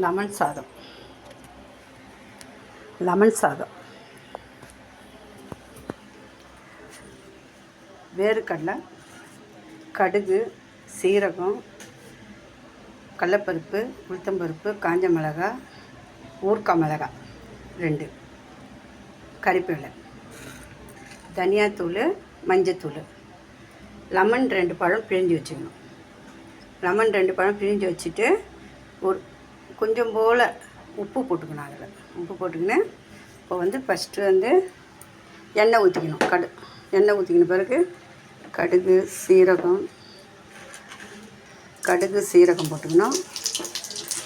Lemon சாதம். Lemon சாதம் வேர்க்கடலை, கடுகு, சீரகம், கடலப்பருப்பு, உளுத்தம்பருப்பு, காஞ்ச மிளகாய், ஊறுகாய் மிளகாய் 2, கறிவேப்பிலை, தனியாத்தூள், மஞ்சத்தூள், லெமன் 2 பழம் பிழிஞ்சு வச்சுக்கணும். லெமன் 2 பழம் பிழிஞ்சு வச்சுட்டு கொஞ்சம் போல் உப்பு போட்டுக்கணும். அதில் உப்பு போட்டுக்கின்னு இப்போ ஃபஸ்ட்டு எண்ணெய் ஊற்றிக்கணும். எண்ணெய் ஊற்றிக்கின பிறகு கடுகு சீரகம் போட்டுக்கணும்.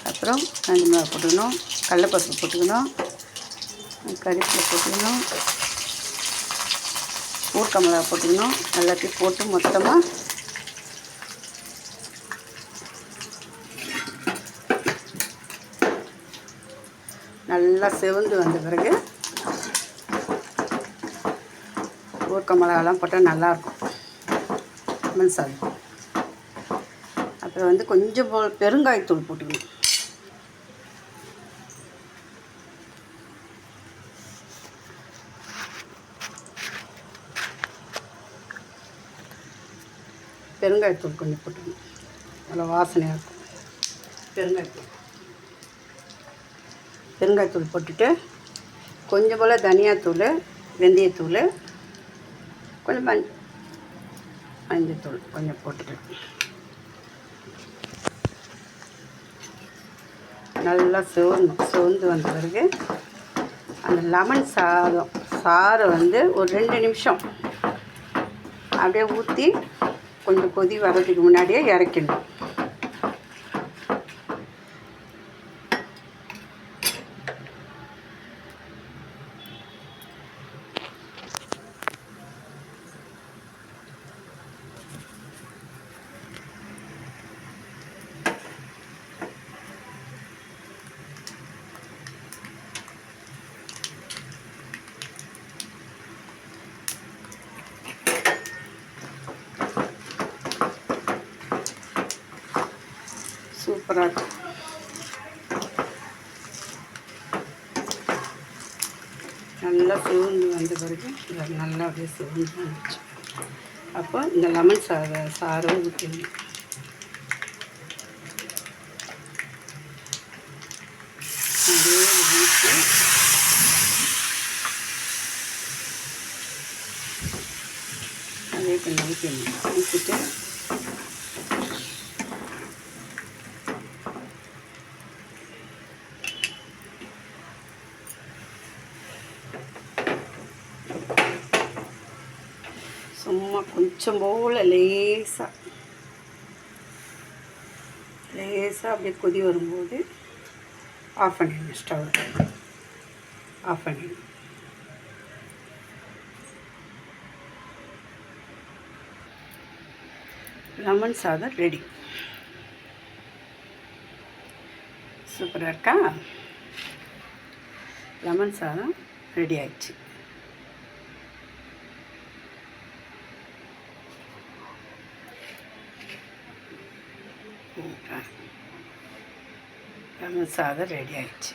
அப்புறம் காஞ்ச மிளகாய் போட்டுக்கணும், கடலப்பருப்பு போட்டுக்கணும், கறிவேப்பிலை போட்டுக்கணும், ஊறுகாய் மிளகாய் போட்டுக்கணும். எல்லாத்தையும் போட்டு மொத்தமாக நல்லா செவந்து வந்த பிறகு ஊறுகாய் மிளகாலாம் போட்டால் நல்லாயிருக்கும் லெமன் சாதம். அப்புறம் கொஞ்சம் போல் பெருங்காயத்தூள் போட்டுக்கணும். பெருங்காயத்தூள் கொஞ்சம் போட்டுக்கணும், நல்லா வாசனையாக இருக்கும். பெருங்காயத்தூள் போட்டுட்டு கொஞ்சம் போல் தனியாத்தூள், வெந்தயத்தூள், கொஞ்சம் மஞ்சத்தூள் கொஞ்சம் போட்டுட்டு நல்லா சிவந்து வந்த பிறகு அந்த லெமன் சாறை ஒரு 2 நிமிஷம் அப்படியே ஊற்றி கொஞ்சம் கொதி வர்றதுக்கு முன்னாடியே இறக்கிடணும். சூப்பராக இருக்கும். நல்லா சிவந்து வந்த பிறகு நல்லா அப்படியே சிவந்து வந்துச்சு. அப்போ இந்த லெமன் சாறை ஊற்றிடணும். அப்படியே ஊற்றி அதே கொஞ்சம் ஊற்றிட்டு சும்மா கொஞ்சம் போல் லேசாக அப்படியே கொதி வரும்போது ஆஃப் பண்ணிடணும். ஸ்டவ் ஆஃப் பண்ணிடணும். லெமன் சாதம் ரெடி. சூப்பராக இருக்கா? லெமன் சாதம் ரெடி ஆயிடுச்சு. லெமன் சாதம் ரெடி ஆயிடுச்சு.